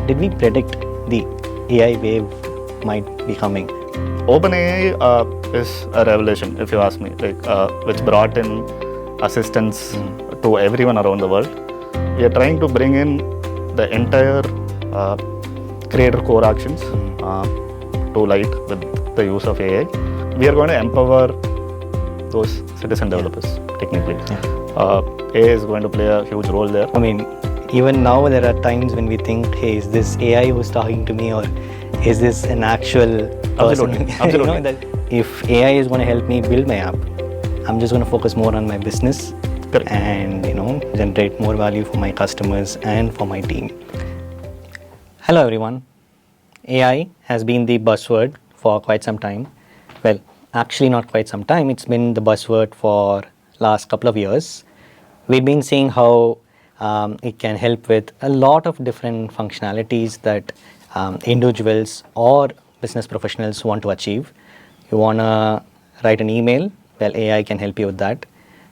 did we predict the AI wave might be coming? OpenAI is a revelation, if you ask me, which brought in assistance to everyone around the world. We are trying to bring in the entire creator core actions to light with the use of AI. We are going to empower those citizen developers, technically. AI is going to play a huge role there. I mean, even now there are times when we think, hey, is this AI who's talking to me, or is this an actual person? Absolutely. That if AI is going to help me build my app, I'm just going to focus more on my business. Correct. And generate more value for my customers and for my team. Hello everyone. AI has been the buzzword for quite some time. Well, actually not quite some time. It's been the buzzword for last couple of years. We've been seeing how it can help with a lot of different functionalities that individuals or business professionals want to achieve. You want to write an email? Well, AI can help you with that.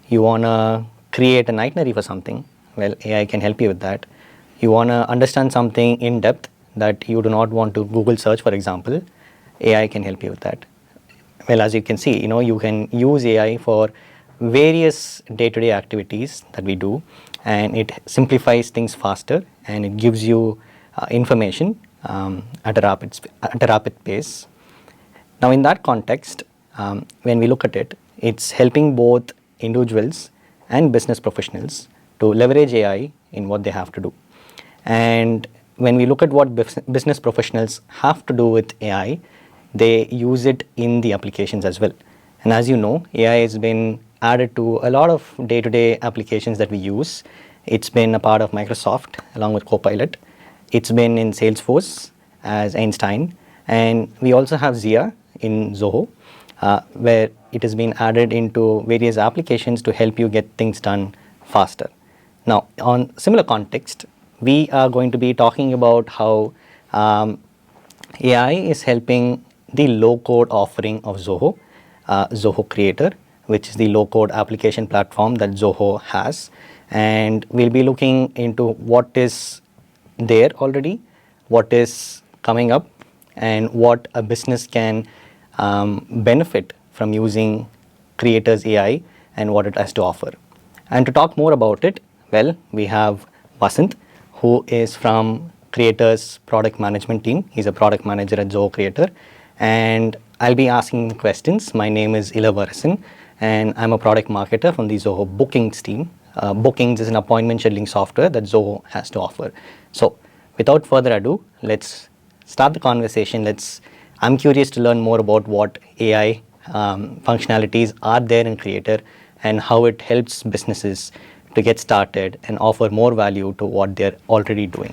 You want to create an itinerary for something? Well, AI can help you with that. You want to understand something in depth that you do not want to Google search, for example, AI can help you with that. Well, as you can see, you can use AI for various day-to-day activities that we do, and it simplifies things faster and it gives you information at a rapid pace. Now, in that context, when we look at it, it's helping both individuals and business professionals to leverage AI in what they have to do. And when we look at what business professionals have to do with AI, they use it in the applications as well. And as you know, AI has been added to a lot of day-to-day applications that we use. It's been a part of Microsoft along with Copilot. It's been in Salesforce as Einstein. And we also have Zia in Zoho, where it has been added into various applications to help you get things done faster. Now, on similar context, we are going to be talking about how AI is helping the low-code offering of Zoho, Zoho Creator, which is the low-code application platform that Zoho has. And we'll be looking into what is there already, what is coming up, and what a business can benefit from using Creator's AI and what it has to offer. And to talk more about it, well, we have Vasanth, who is from Creator's product management team. He's a product manager at Zoho Creator. And I'll be asking questions. My name is Elavarasan, and I'm a product marketer from the Zoho Bookings team. Bookings is an appointment scheduling software that Zoho has to offer. So without further ado, let's start the conversation. I'm curious to learn more about what AI functionalities are there in Creator and how it helps businesses to get started and offer more value to what they're already doing.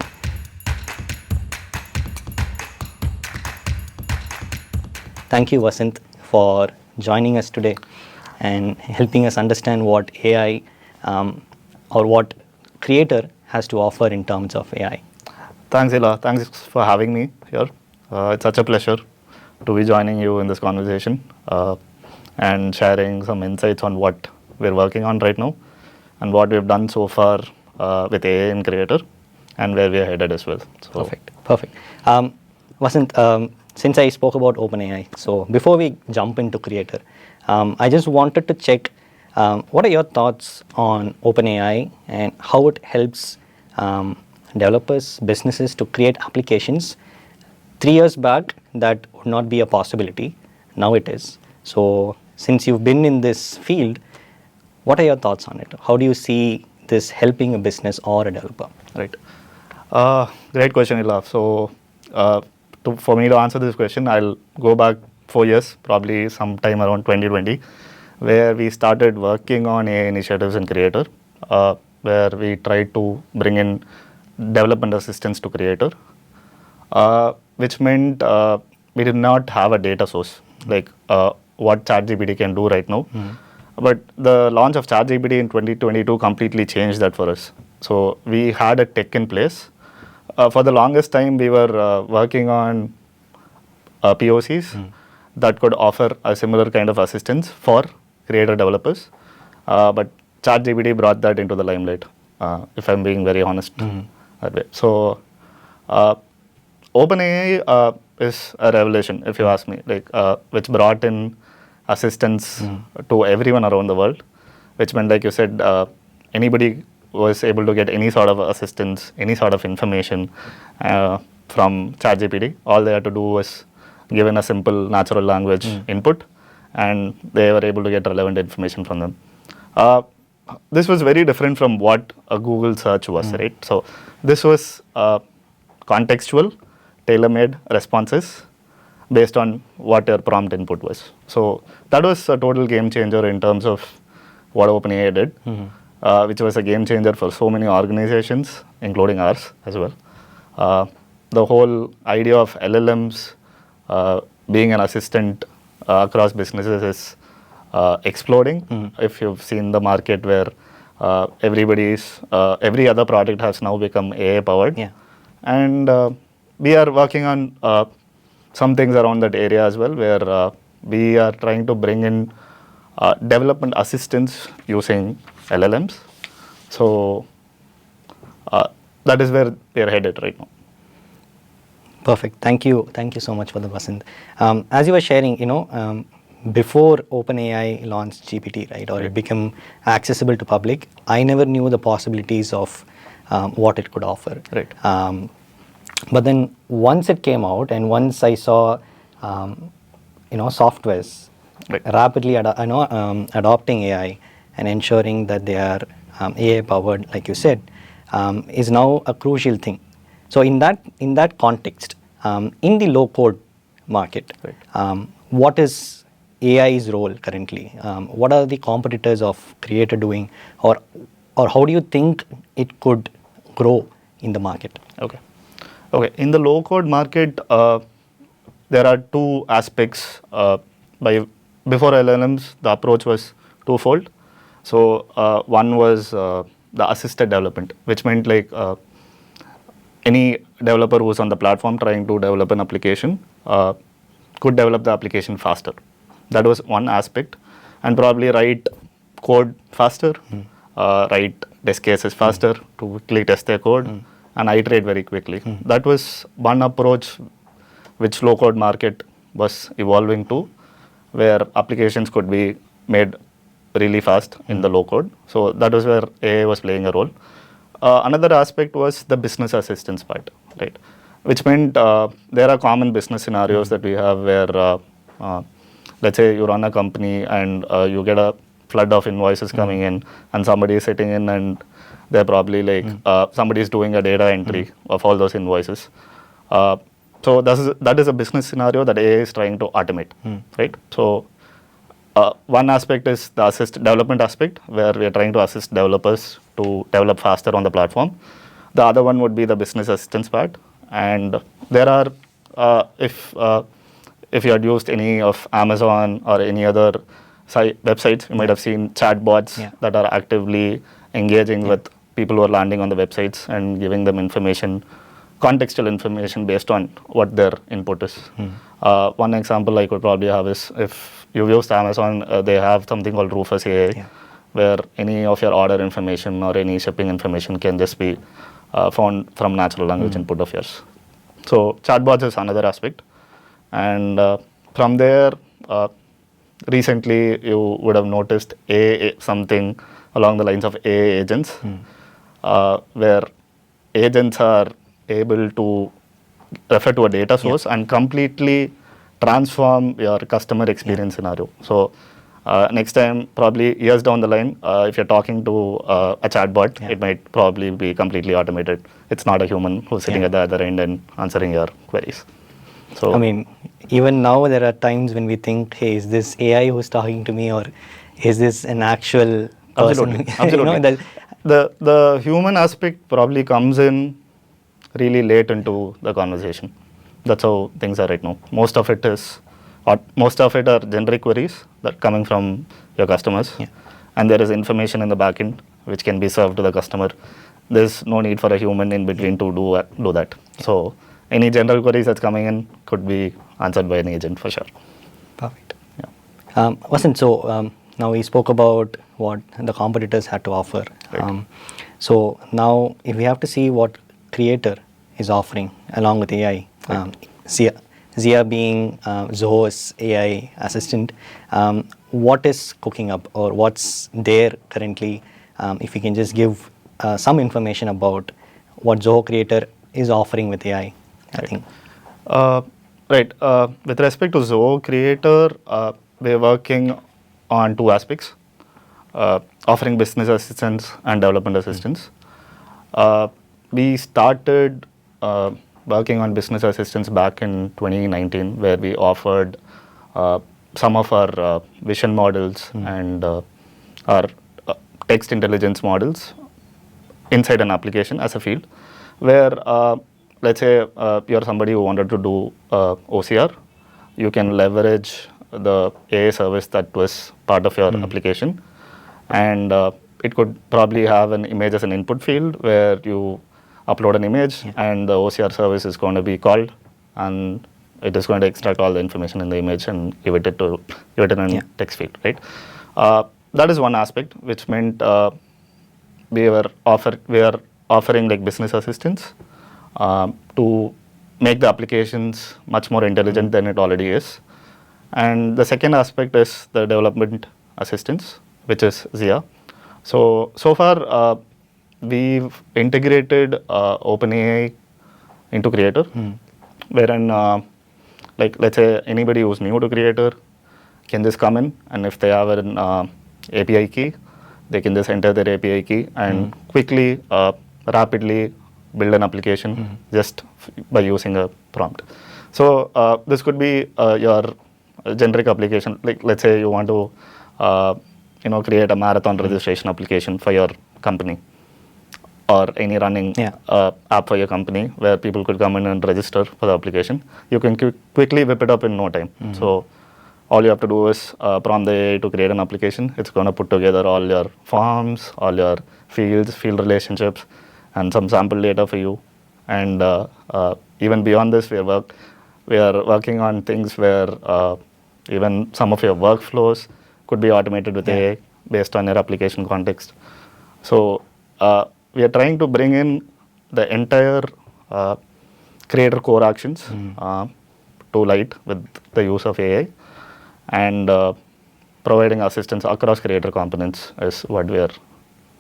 Thank you, Vasanth, for joining us today and helping us understand what AI or what Creator has to offer in terms of AI. Thanks, Ela. Thanks for having me here. It's such a pleasure to be joining you in this conversation and sharing some insights on what we're working on right now and what we've done so far with AI in Creator and where we're headed as well. So. Perfect. Vasanth, since I spoke about OpenAI, so before we jump into Creator, I just wanted to check what are your thoughts on OpenAI and how it helps developers, businesses to create applications. 3 years back, that would not be a possibility. Now it is. So since you've been in this field, what are your thoughts on it? How do you see this helping a business or a developer? Right. Great question, Ela. So for me to answer this question, I'll go back 4 years, probably sometime around 2020, where we started working on AI initiatives in Creator, where we tried to bring in development assistance to Creator, which meant we did not have a data source, like what ChatGPT can do right now. But the launch of ChatGPT in 2022 completely changed that for us. So we had a tech in place. For the longest time, we were working on POCs that could offer a similar kind of assistance for Creator developers. But ChatGPT brought that into the limelight, if I'm being very honest. That way. So OpenAI is a revelation, if you ask me, like which brought in assistance to everyone around the world, which meant, like you said, anybody was able to get any sort of assistance, any sort of information from ChatGPT. All they had to do was given a simple natural language input, and they were able to get relevant information from them. This was very different from what a Google search was, right? So this was contextual, tailor-made responses based on what your prompt input was. So that was a total game changer in terms of what OpenAI did, which was a game changer for so many organizations, including ours as well. The whole idea of LLMs being an assistant across businesses is exploding. If you've seen the market where every other product has now become AI powered. Yeah. And we are working on some things around that area as well, where we are trying to bring in development assistance using LLMs. So that is where we are headed right now. Perfect. Thank you so much for the Vasanth. As you were sharing, before OpenAI launched GPT, right, or it became accessible to public, I never knew the possibilities of what it could offer. Right. But then once it came out, and once I saw, softwares rapidly adopting AI and ensuring that they are AI powered, like you said, is now a crucial thing. So in that context, in the low code market, what is AI's role currently? What are the competitors of Creator doing, or how do you think it could grow in the market? Okay. In the low code market, there are two aspects. Before LLMs, the approach was twofold. So one was the assisted development, which meant like any developer who's on the platform trying to develop an application could develop the application faster. That was one aspect, and probably write code faster, write test cases faster to quickly test their code and iterate very quickly. That was one approach which low code market was evolving to, where applications could be made really fast in the low code. So that was where AI was playing a role. Another aspect was the business assistance part, right? Which meant there are common business scenarios that we have where, let's say you run a company and you get a flood of invoices coming in, and somebody is sitting in and they're probably like, somebody is doing a data entry of all those invoices. So that is a business scenario that AI is trying to automate, right? So one aspect is the development aspect, where we are trying to assist developers to develop faster on the platform. The other one would be the business assistance part. And there are, if you had used any of Amazon or any other websites, you might have seen chatbots that are actively engaging with people who are landing on the websites and giving them information, contextual information based on what their input is. One example I could probably have is, if you've used Amazon, they have something called Rufus AI, where any of your order information or any shipping information can just be found from natural language input of yours. So chatbots is another aspect. And from there, recently you would have noticed something along the lines of AI agents, where agents are able to refer to a data source and completely transform your customer experience scenario. So next time, probably years down the line, if you're talking to a chatbot, it might probably be completely automated. It's not a human who's sitting at the other end and answering your queries. So I mean, even now there are times when we think, hey, is this AI who's talking to me, or is this an actual person? Absolutely. The human aspect probably comes in really late into the conversation. That's how things are right now. Most of it are generic queries that coming from your customers, and there is information in the backend which can be served to the customer. There's no need for a human in between to do that. So any general queries that's coming in could be answered by an agent for sure. Perfect. Vasanth, so now we spoke about what the competitors had to offer. Right. So now if we have to see what Creator is offering along with AI, Zia being Zoho's AI assistant, what is cooking up or what's there currently? If you can just give some information about what Zoho Creator is offering with AI, I think. Right. With respect to Zoho Creator, we're working on two aspects, offering business assistance and development assistance. We started working on business assistance back in 2019, where we offered some of our vision models and our text intelligence models inside an application as a field, where let's say you're somebody who wanted to do OCR, you can leverage the AI service that was part of your application, and it could probably have an image as an input field where you upload an image and the OCR service is going to be called, and it is going to extract all the information in the image and give it in a text field, right? That is one aspect, which meant we are offering like business assistance to make the applications much more intelligent than it already is. And the second aspect is the development assistance, which is Zia. So far, we've integrated OpenAI into Creator, wherein, like, let's say anybody who's new to Creator can just come in, and if they have an API key, they can just enter their API key and quickly, rapidly build an application just by using a prompt. So this could be your generic application. Like, let's say you want to create a marathon registration application for your company, or any running app for your company where people could come in and register for the application. You can quickly whip it up in no time. So all you have to do is prompt the AI to create an application. It's going to put together all your forms, all your fields, field relationships, and some sample data for you. And even beyond this, we are working on things where even some of your workflows could be automated with AI based on your application context. So we are trying to bring in the entire Creator core actions to light with the use of AI, and providing assistance across Creator components is what we are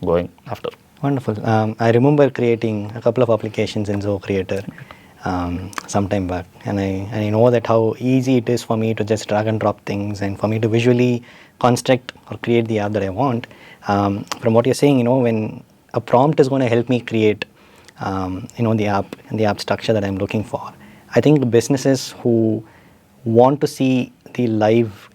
going after. Wonderful. I remember creating a couple of applications in Zoho Creator some time back, and I know that how easy it is for me to just drag and drop things, and for me to visually construct or create the app that I want. From what you're saying, when a prompt is going to help me create the app and the app structure that I'm looking for, I think the businesses who want to see the live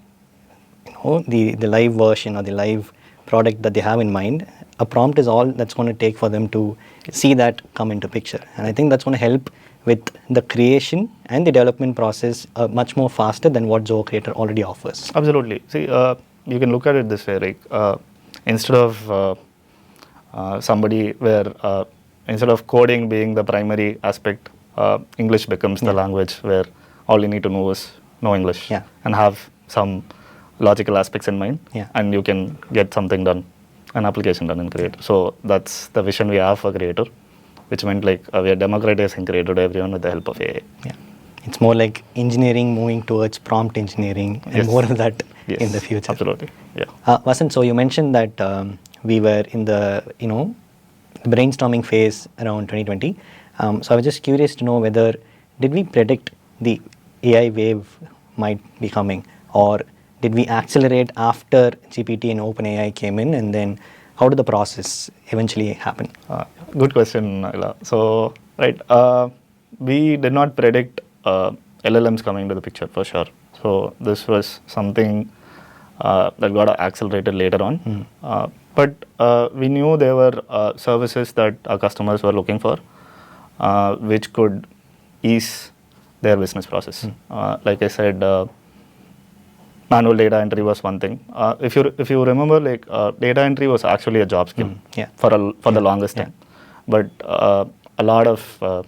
the live version or the live product that they have in mind, a prompt is all that's going to take for them to see that come into picture. And I think that's going to help with the creation and the development process much more faster than what Zoho Creator already offers. Absolutely. See, you can look at it this way, like, instead of somebody where instead of coding being the primary aspect, English becomes the language where all you need to know is know English and have some logical aspects in mind, and you can get something done, an application done in Creator. So that's the vision we have for Creator, which meant like we are democratizing Creator to everyone with the help of AI. Yeah, it's more like engineering moving towards prompt engineering and more of that in the future. Absolutely. Yeah. Vasanth, so you mentioned that we were in the brainstorming phase around 2020. So I was just curious to know whether did we predict the AI wave might be coming, or did we accelerate after GPT and OpenAI came in, and then how did the process eventually happen? Good question, Ila. So, right, we did not predict LLMs coming to the picture for sure. So this was something that got accelerated later on. But we knew there were services that our customers were looking for, which could ease their business process. Like I said, manual data entry was one thing. If you remember, like data entry was actually a job skill for the longest time. But a lot of ML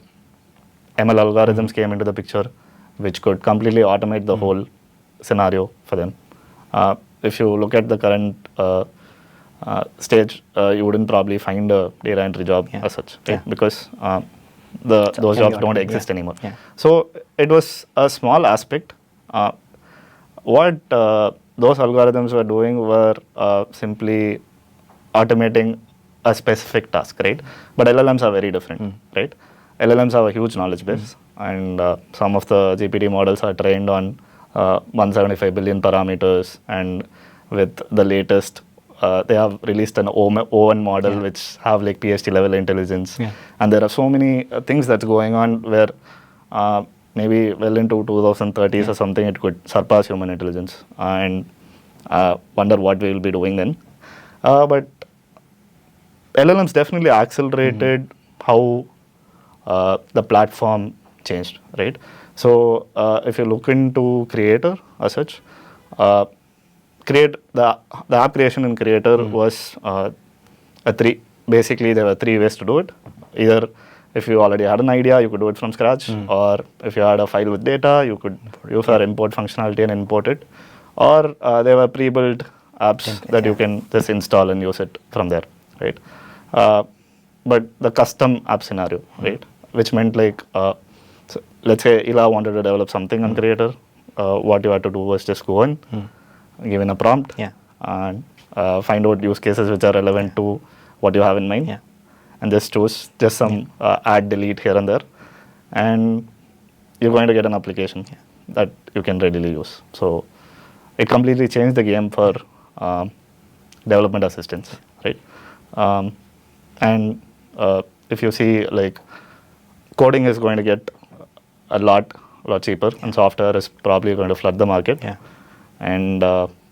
algorithms came into the picture, which could completely automate the whole scenario for them. If you look at the current stage, you wouldn't probably find a data entry job as such, right? Because those can be jobs don't automated, exist yeah. anymore. Yeah. So it was a small aspect. What those algorithms were doing were simply automating a specific task, right? But LLMs are very different, right? LLMs have a huge knowledge base, and some of the GPT models are trained on 175 billion parameters, and with the latest, they have released an O1 model Yeah. which have like PhD level intelligence, Yeah. and there are so many things that's going on where maybe well into 2030s or something, it could surpass human intelligence, and wonder what we will be doing then. But LLMs definitely accelerated how the platform changed, right? So if you look into Creator as such, uh, create the app creation in Creator was a three. Basically, there were three ways to do it. Either if you already had an idea, you could do it from scratch, or if you had a file with data, you could use our import functionality and import it, or there were pre-built apps that you can just install and use it from there, right? But the custom app scenario, right? Which meant like, so let's say Ela wanted to develop something on Creator. What you had to do was just go in, give in a prompt, Yeah. and find out use cases which are relevant to what you have in mind, Yeah. and just choose just some add, delete here and there, and you're going to get an application that you can readily use. So it completely changed the game for development assistance, right? And if you see, like, coding is going to get a lot cheaper, and software is probably going to flood the market. Yeah. And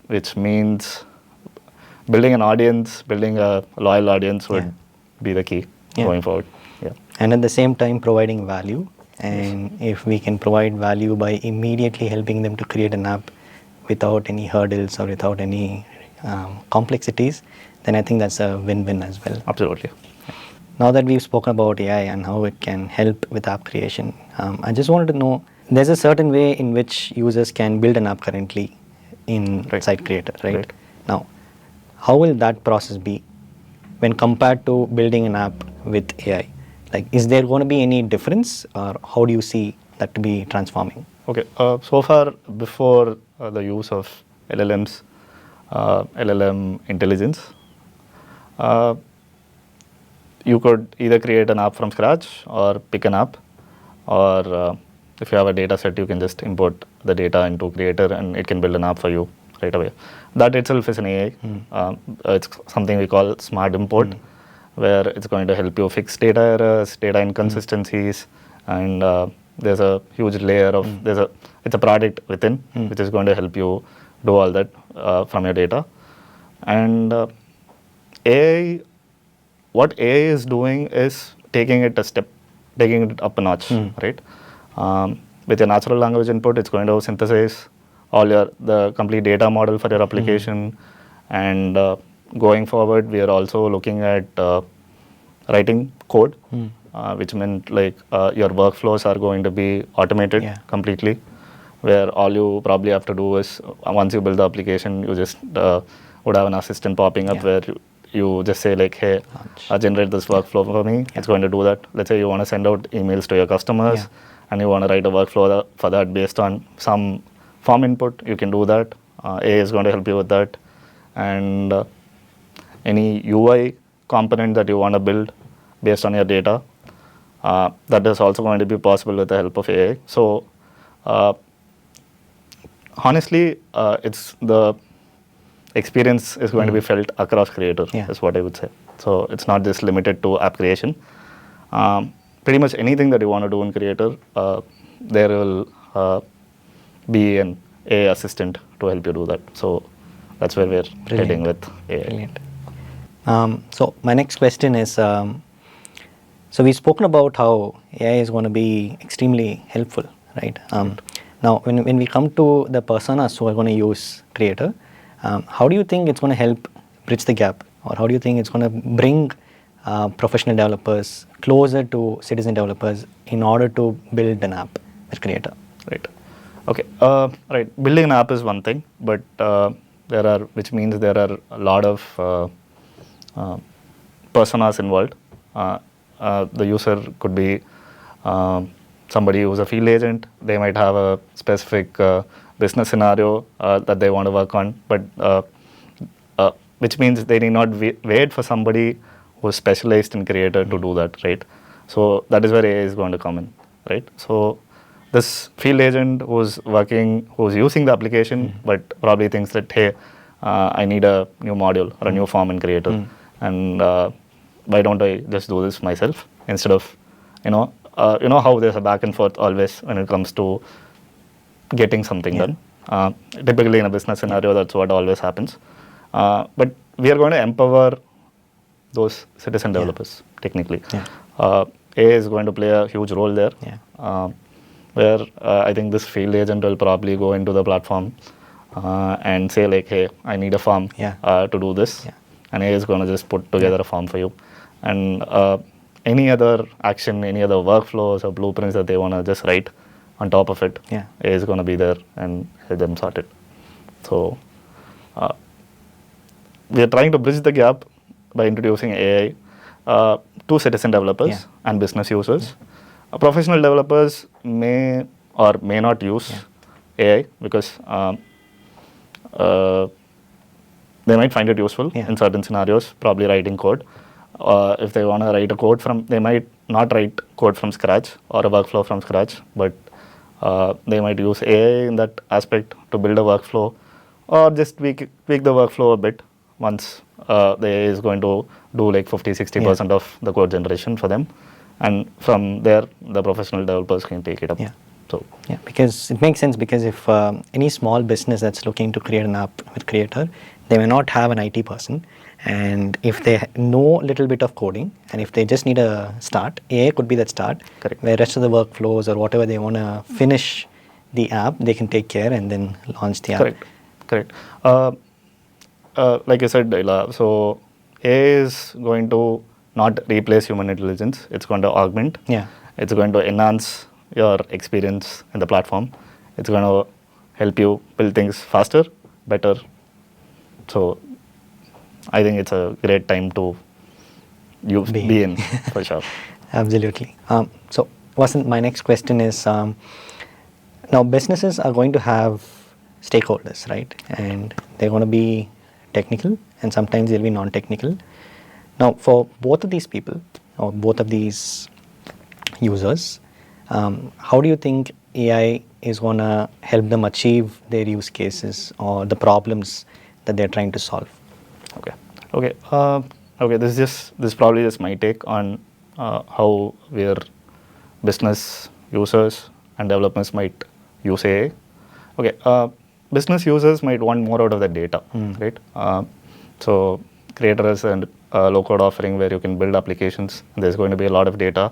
which means building an audience, building a loyal audience would be the key going forward. Yeah. And at the same time providing value. And if we can provide value by immediately helping them to create an app without any hurdles or without any complexities, then I think that's a win-win as well. Absolutely. Now that we've spoken about AI and how it can help with app creation, I just wanted to know, there's a certain way in which users can build an app currently in Site Creator, right? Now, how will that process be when compared to building an app with AI? Like, is there going to be any difference, or how do you see that to be transforming? Okay. So far, before the use of LLMs, LLM intelligence, you could either create an app from scratch or pick an app, or if you have a data set, you can just import the data into Creator and it can build an app for you right away. That itself is an AI. It's something we call smart import, where it's going to help you fix data errors, data inconsistencies, and there's a huge layer of, it's a product within, which is going to help you do all that from your data. And AI, what AI is doing is taking it a step, taking it up a notch, right? With your natural language input, it's going to synthesize all the complete data model for your application. And going forward, we are also looking at writing code, which meant like your workflows are going to be automated completely, where all you probably have to do is once you build the application, you just would have an assistant popping up where you just say like, hey, generate this workflow for me. It's going to do that. Let's say you want to send out emails to your customers and you want to write a workflow for that based on some form input, you can do that. AI is going to help you with that. And any UI component that you want to build based on your data, that is also going to be possible with the help of AI. So honestly, it's the experience is going to be felt across Creator, is what I would say. So it's not just limited to app creation. Pretty much anything that you want to do in Creator, there will be an AI assistant to help you do that. So that's where we're heading with AI. Brilliant. So my next question is, so we've spoken about how AI is going to be extremely helpful, right? Now, when we come to the personas who are going to use Creator, how do you think it's going to help bridge the gap? Or how do you think it's going to bring professional developers closer to citizen developers in order to build an app with Creator? Right. Okay. Right. Building an app is one thing, but which means there are a lot of personas involved. The user could be Somebody who's a field agent, they might have a specific business scenario that they want to work on, but which means they need not wait for somebody who's specialized in creator to do that, right? So that is where AI is going to come in, right? So this field agent who's using the application, but probably thinks that, hey, I need a new module or a new form in creator, and why don't I just do this myself instead of, you know how there's a back and forth always when it comes to getting something done. Typically in a business scenario, that's what always happens. But we are going to empower those citizen developers technically. AI is going to play a huge role there, where I think this field agent will probably go into the platform and say like, hey, I need a form to do this, and AI is going to just put together a form for you. And any other action, any other workflows or blueprints that they want to just write on top of it, AI is going to be there and help them sort it. So we are trying to bridge the gap by introducing AI to citizen developers and business users. Professional developers may or may not use AI because they might find it useful in certain scenarios, probably writing code. If they want to write a code they might not write code from scratch or a workflow from scratch, but they might use AI in that aspect to build a workflow or just tweak the workflow a bit once the AI is going to do like 50-60% of the code generation for them. And from there, the professional developers can take it up. So because it makes sense, because if any small business that's looking to create an app with Creator, they may not have an IT person, and if they know a little bit of coding and if they just need a start, AI could be that start. Correct. Where rest of the workflows or whatever they want to finish the app, they can take care and then launch the app. Correct. Like I said, so AI is going to not replace human intelligence. It's going to augment. It's going to enhance your experience in the platform. It's going to help you build things faster, better. So I think it's a great time to be in for sure. Absolutely. So Vasanth, my next question is, now businesses are going to have stakeholders, right? And they're going to be technical and sometimes they'll be non-technical. Now, for both of these people or both of these users, how do you think AI is going to help them achieve their use cases or the problems that they're trying to solve? Okay. This is probably just my take on how business users and developers might use AI. Okay. Business users might want more out of the data, right? So Creator is a low-code offering where you can build applications. There's going to be a lot of data,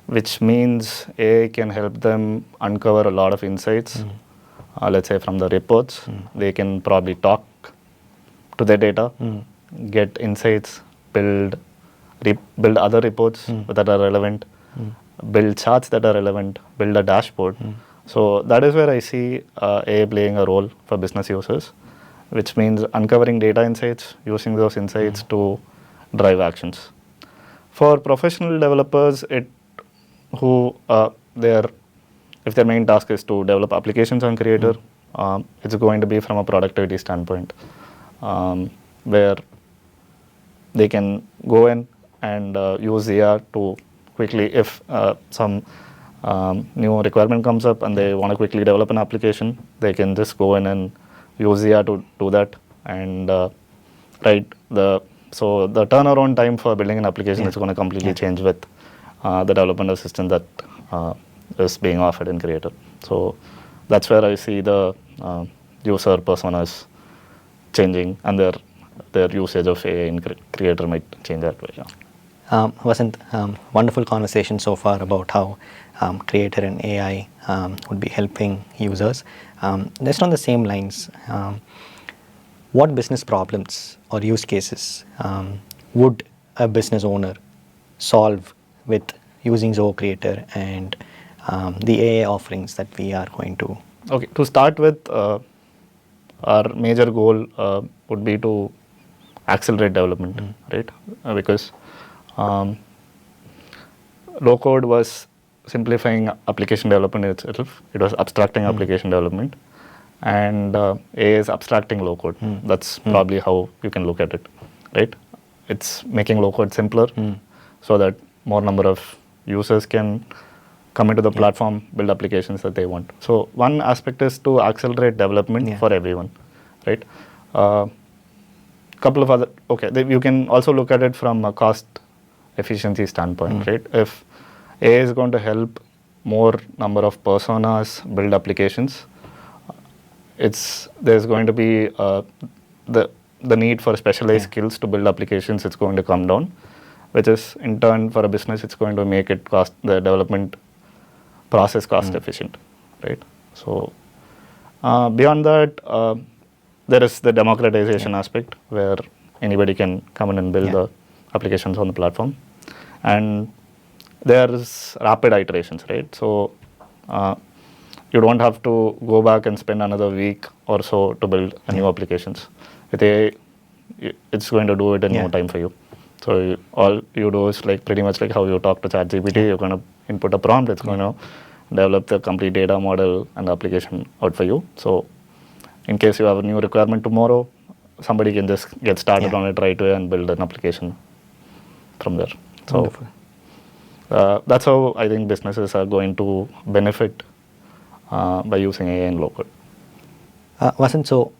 which means AI can help them uncover a lot of insights. Let's say from the reports, they can probably talk to their data, get insights, build other reports that are relevant, build charts that are relevant, build a dashboard. So that is where I see AI playing a role for business users, which means uncovering data insights, using those insights to drive actions. For professional developers, if their main task is to develop applications on Creator, it's going to be from a productivity standpoint, where they can go in and use ZR to quickly, if some new requirement comes up and they want to quickly develop an application, they can just go in and use ZR to do that. And so the turnaround time for building an application is going to completely change with the development assistant that is being offered in Creator. So that's where I see the user personas changing, and their usage of AI in Creator might change that way. Vasanth, wonderful conversation so far about how Creator and AI would be helping users. Just on the same lines, what business problems or use cases would a business owner solve with using Zoho Creator and the AI offerings that we are going to? Okay, to start with, our major goal would be to accelerate development, right? Because low code was simplifying application development itself. It was abstracting application development, and AI is abstracting low code. That's probably how you can look at it, right? It's making low code simpler so that more number of users can come into the platform, build applications that they want. So one aspect is to accelerate development for everyone, right? Couple of other, you can also look at it from a cost efficiency standpoint, right? If AI is going to help more number of personas build applications, there's going to be the need for specialized skills to build applications. It's going to come down, which is in turn for a business, it's going to make it the development process cost efficient, right? So beyond that, there is the democratization aspect where anybody can come in and build the applications on the platform, and there is rapid iterations, right? So you don't have to go back and spend another week or so to build new applications. With AI, it's going to do it in no time for you. So all you do is like pretty much like how you talk to ChatGPT. You're going to input a prompt. It's going to develop the complete data model and the application out for you. So in case you have a new requirement tomorrow, somebody can just get started on it right away and build an application from there. So that's how I think businesses are going to benefit by using AI and low code. Vasanth, so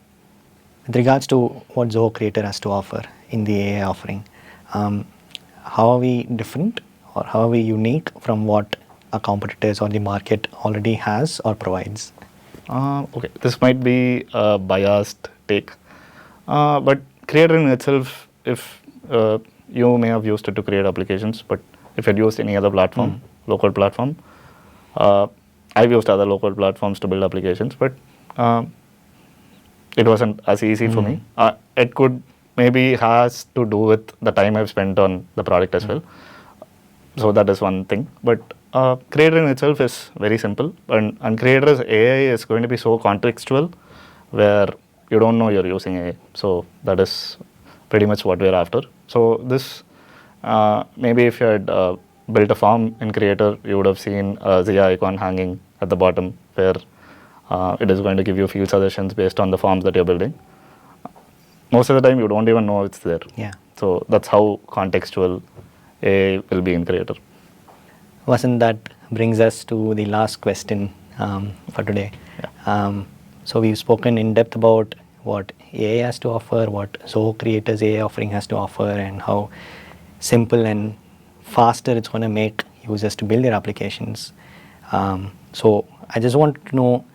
with regards to what Zoho Creator has to offer in the AI offering, how are we different or how are we unique from what our competitors or the market already has or provides? This might be a biased take, but Creator in itself, if you may have used it to create applications, but if you'd used any other platform, low-code platform, I've used other low-code platforms to build applications, but it wasn't as easy for me. It could maybe has to do with the time I've spent on the product as well. So that is one thing. But Creator in itself is very simple, and Creator's AI is going to be so contextual where you don't know you're using AI. So that is pretty much what we're after. So this, maybe if you had built a form in Creator, you would have seen a Zia icon hanging at the bottom where it is going to give you field suggestions based on the forms that you're building. Most of the time, you don't even know it's there. So that's how contextual AI will be in Creator. Vasanth, that brings us to the last question for today. So we've spoken in depth about what AI has to offer, what Zoho Creator's AI offering has to offer, and how simple and faster it's going to make users to build their applications. So I just want to know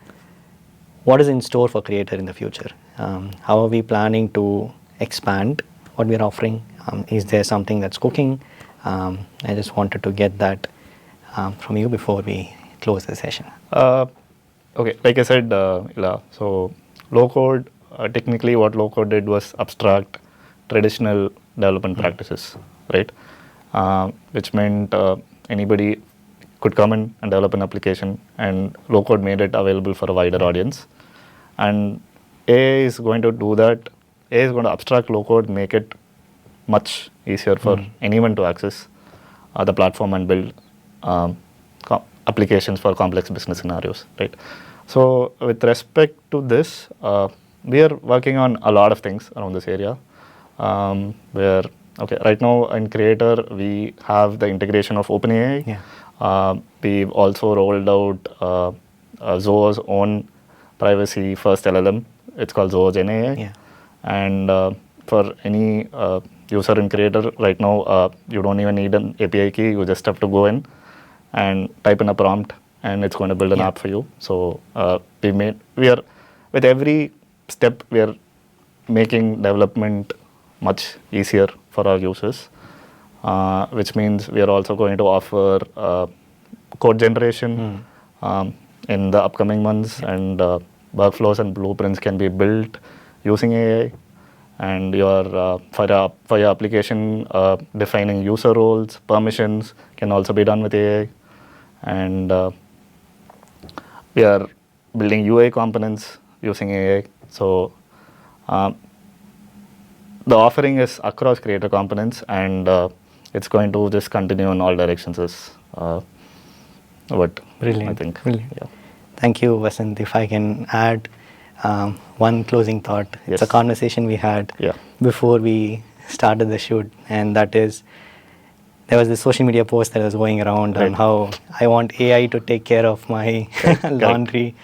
what is in store for Creator in the future. How are we planning to expand what we're offering? Is there something that's cooking? I just wanted to get that from you before we close the session. Like I said, so low code, technically what low code did was abstract traditional development practices, right? Which meant anybody could come in and develop an application, and low code made it available for a wider audience. And AI is going to do that. AI is going to abstract low code, make it much easier for anyone to access the platform and build applications for complex business scenarios, right? So with respect to this, we are working on a lot of things around this area. Where right now in Creator we have the integration of OpenAI. We've also rolled out Zoho's own privacy first LLM. It's called Zoho Gen AI. And for any user in Creator right now, you don't even need an API key. You just have to go in and type in a prompt, and it's going to build an app for you. So with every step, we are making development much easier for our users, which means we are also going to offer code generation in the upcoming months, and workflows and blueprints can be built using AI. And for your application, defining user roles, permissions can also be done with AI. And we are building UI components using AI. So the offering is across Creator components, and it's going to just continue in all directions as what Brilliant. I think. Brilliant. Yeah. Thank you, Vasanth. If I can add one closing thought, it's Yes. a conversation we had Yeah. before we started the shoot, and that is there was this social media post that was going around on Right. how I want AI to take care of my Correct. laundry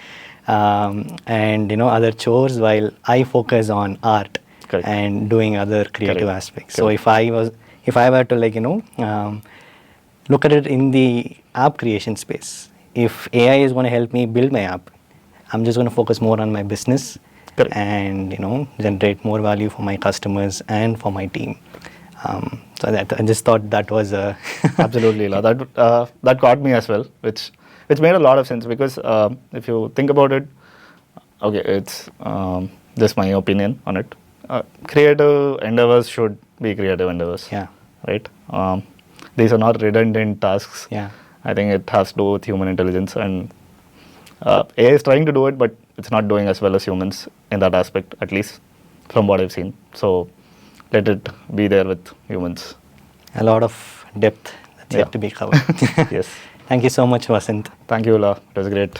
and other chores while I focus on art Correct. and doing other creative Correct. aspects. So Correct. if I were to look at it in the app creation space, if AI is going to help me build my app, I'm just going to focus more on my business Correct. and generate more value for my customers and for my team. So that I just thought that was a Absolutely, Ela. That caught me as well, which made a lot of sense because if you think about it, okay, it's just my opinion on it. Creative endeavors should be creative endeavors. Yeah. Right. These are not redundant tasks. Yeah. I think it has to do with human intelligence, and AI is trying to do it, but it's not doing as well as humans in that aspect, at least from what I've seen. So let it be there with humans. A lot of depth that's Yeah. yet to be covered. Yes. Thank you so much, Vasanth. Thank you, Ela. It was great.